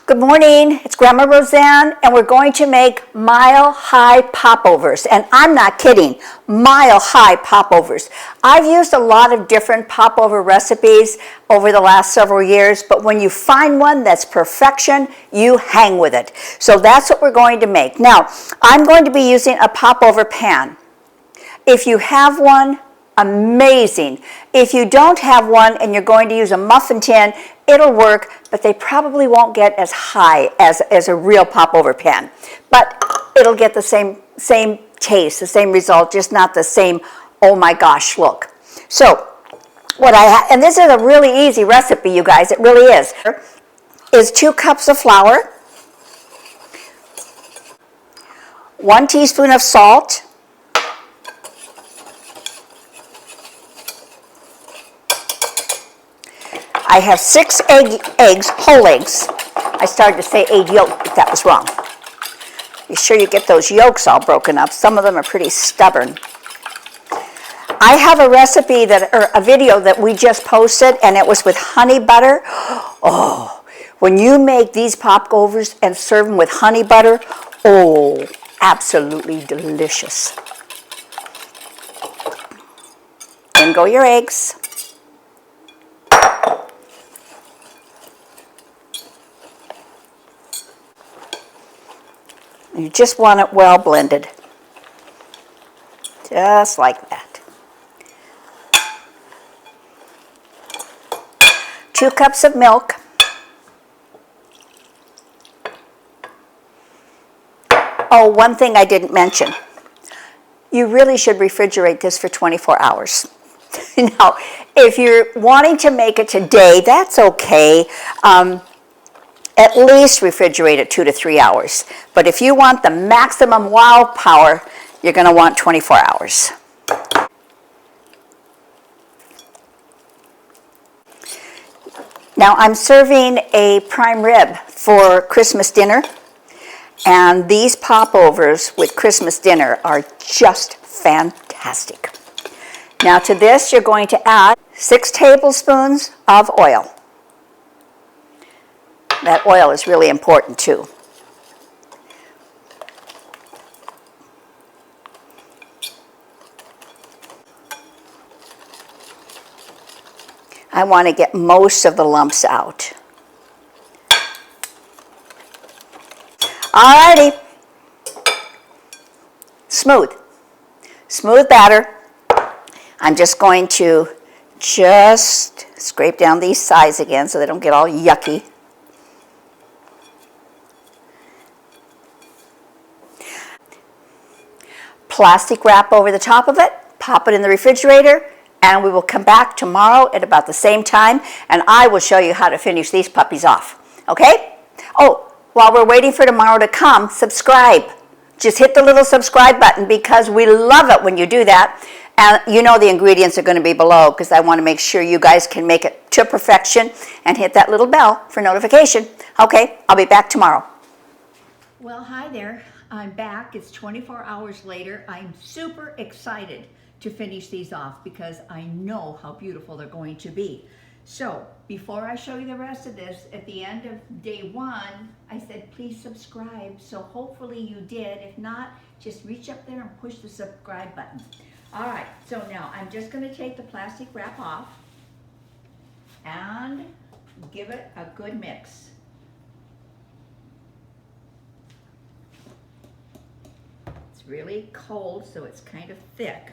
Good morning, it's Grandma Roseanne, and we're going to make mile-high popovers. And I'm not kidding, mile-high popovers. I've used a lot of different popover recipes over the last several years, but when you find one that's perfection, you hang with it. So that's what we're going to make. Now, I'm going to be using a popover pan. If you have one, amazing. If you don't have one and you're going to use a muffin tin, it'll work, but they probably won't get as high as a real popover pan. But it'll get the same taste, the same result, just not the same, oh my gosh, look. So what I have, and this is a really easy recipe, you guys, it really is 2 cups of flour, 1 teaspoon of salt, I have 6 eggs, whole eggs. I started to say egg yolk, but that was wrong. Be sure you get those yolks all broken up. Some of them are pretty stubborn. I have a recipe or a video that we just posted, and it was with honey butter. Oh, when you make these popovers and serve them with honey butter, oh, absolutely delicious. In go your eggs. You just want it well blended, just like that. 2 cups of milk. Oh, one thing I didn't mention. You really should refrigerate this for 24 hours. Now, if you're wanting to make it today, that's okay. At least refrigerate it 2 to 3 hours. But if you want the maximum wow power, you're going to want 24 hours. Now I'm serving a prime rib for Christmas dinner, and these popovers with Christmas dinner are just fantastic. Now to this you're going to add 6 tablespoons of oil. That oil is really important too. I want to get most of the lumps out. Alrighty. Smooth batter. I'm just going to scrape down these sides again so they don't get all yucky. Plastic wrap over the top of it, pop it in the refrigerator, and we will come back tomorrow at about the same time, and I will show you how to finish these puppies off, okay? Oh, while we're waiting for tomorrow to come, subscribe. Just hit the little subscribe button because we love it when you do that. And you know the ingredients are going to be below because I want to make sure you guys can make it to perfection, and hit that little bell for notification. Okay, I'll be back tomorrow. Well, hi there. I'm back. It's 24 hours later. I'm super excited to finish these off because I know how beautiful they're going to be. So before I show you the rest of this, at the end of day 1, I said, please subscribe. So hopefully you did. If not, just reach up there and push the subscribe button. All right, so now I'm just going to take the plastic wrap off and give it a good mix. It's really cold, so it's kind of thick.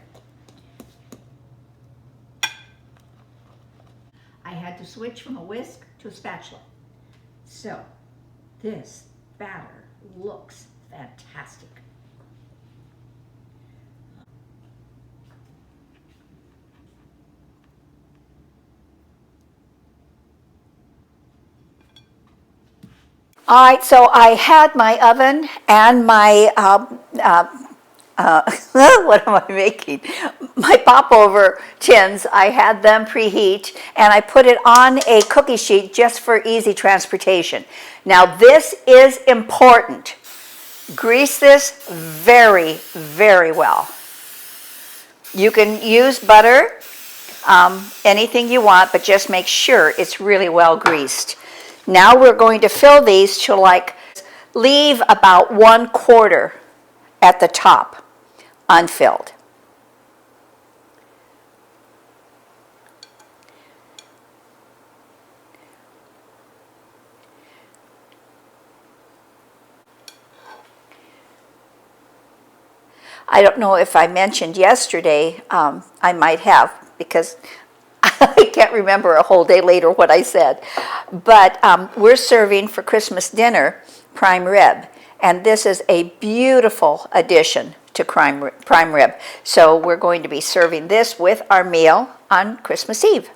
I had to switch from a whisk to a spatula. So this batter looks fantastic. All right, so I had my oven and my, what am I making? My popover tins, I had them preheat, and I put it on a cookie sheet just for easy transportation. Now this is important. Grease this very, very well. You can use butter, anything you want, but just make sure it's really well greased. Now we're going to fill these to leave about 1/4 at the top unfilled. I don't know if I mentioned yesterday, I might have, because I can't remember a whole day later what I said. But we're serving for Christmas dinner prime rib, and this is a beautiful addition to prime rib. So we're going to be serving this with our meal on Christmas Eve.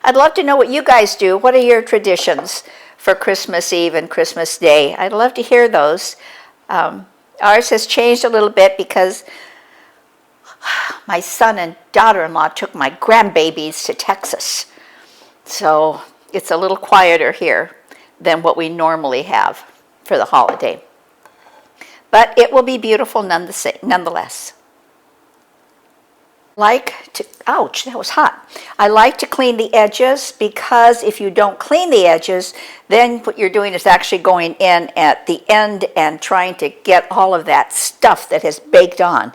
I'd love to know what you guys do. What are your traditions for Christmas Eve and Christmas Day? I'd love to hear those. Ours has changed a little bit because my son and daughter-in-law took my grandbabies to Texas. So it's a little quieter here than what we normally have for the holiday. But it will be beautiful nonetheless. Ouch, that was hot. I like to clean the edges, because if you don't clean the edges, then what you're doing is actually going in at the end and trying to get all of that stuff that has baked on.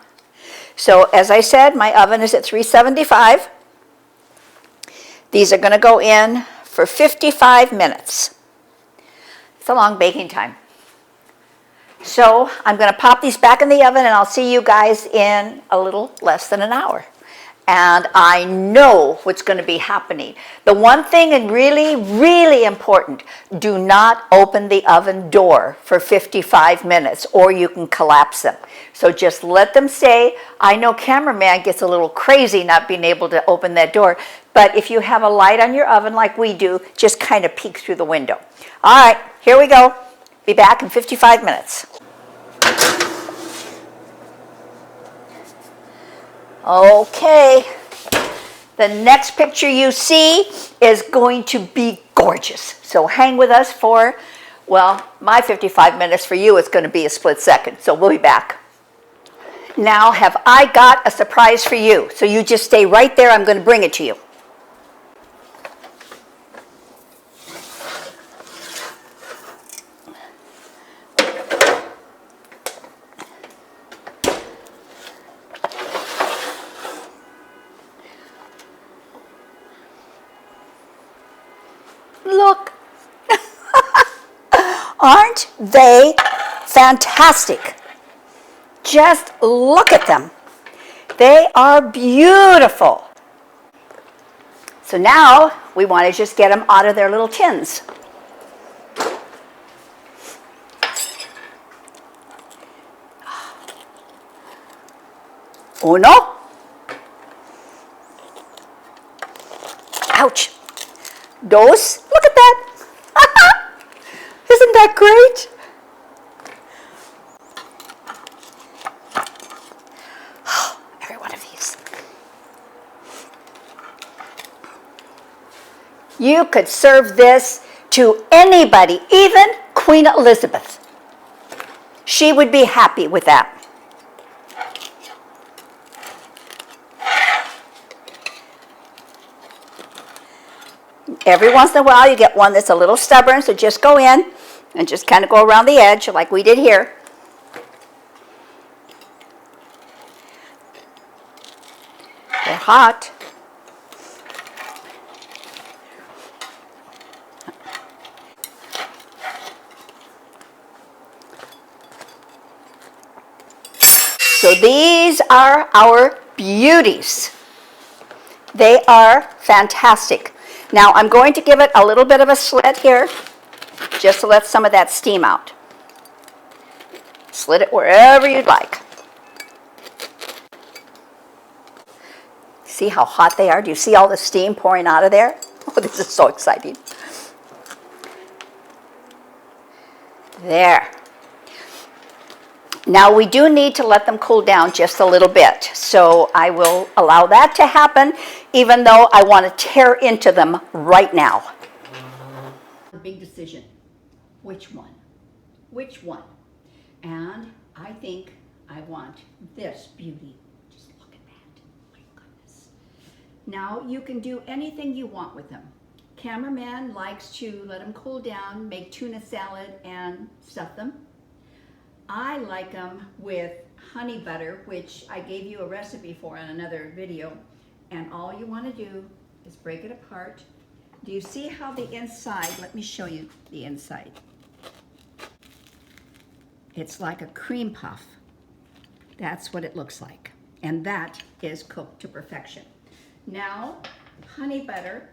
So as I said, my oven is at 375. These are going to go in for 55 minutes. It's a long baking time. So I'm going to pop these back in the oven, and I'll see you guys in a little less than an hour. And I know what's going to be happening. The one thing, and really, really important, do not open the oven door for 55 minutes or you can collapse them. So just let them stay. I know cameraman gets a little crazy not being able to open that door, but if you have a light on your oven like we do, just kind of peek through the window. All right, here we go. Be back in 55 minutes. Okay, the next picture you see is going to be gorgeous. So hang with us for, well, my 55 minutes. For you, it's going to be a split second. So we'll be back. Now, have I got a surprise for you? So you just stay right there. I'm going to bring it to you. Look, aren't they fantastic? Just look at them. They are beautiful. So now we want to just get them out of their little tins. Uno. Ouch. Dos. Look at that. Isn't that great? Every one of these. You could serve this to anybody, even Queen Elizabeth. She would be happy with that. Every once in a while you get one that's a little stubborn, so just go in and just kind of go around the edge like we did here. They're hot. So these are our beauties. They are fantastic. Now I'm going to give it a little bit of a slit here, just to let some of that steam out. Slit it wherever you'd like. See how hot they are? Do you see all the steam pouring out of there? Oh, this is so exciting. There. Now we do need to let them cool down just a little bit, so I will allow that to happen, even though I want to tear into them right now. The big decision, which one? Which one? And I think I want this beauty. Just look at that, my goodness. Now you can do anything you want with them. Cameraman likes to let them cool down, make tuna salad and stuff them. I like them with honey butter, which I gave you a recipe for in another video. And all you want to do is break it apart. Do you see how the inside, let me show you the inside. It's like a cream puff. That's what it looks like. And that is cooked to perfection. Now, honey butter,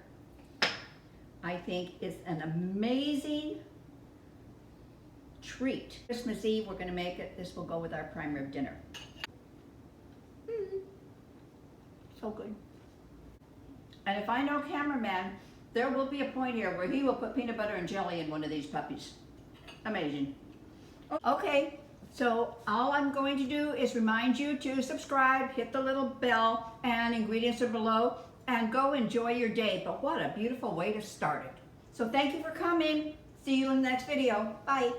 I think, is an amazing treat. Christmas Eve, we're gonna make it. This will go with our prime rib dinner. So good. And if I know cameraman, there will be a point here where he will put peanut butter and jelly in one of these puppies. Amazing. Okay, so all I'm going to do is remind you to subscribe, hit the little bell, and ingredients are below, and go enjoy your day. But what a beautiful way to start it. So thank you for coming. See you in the next video. Bye.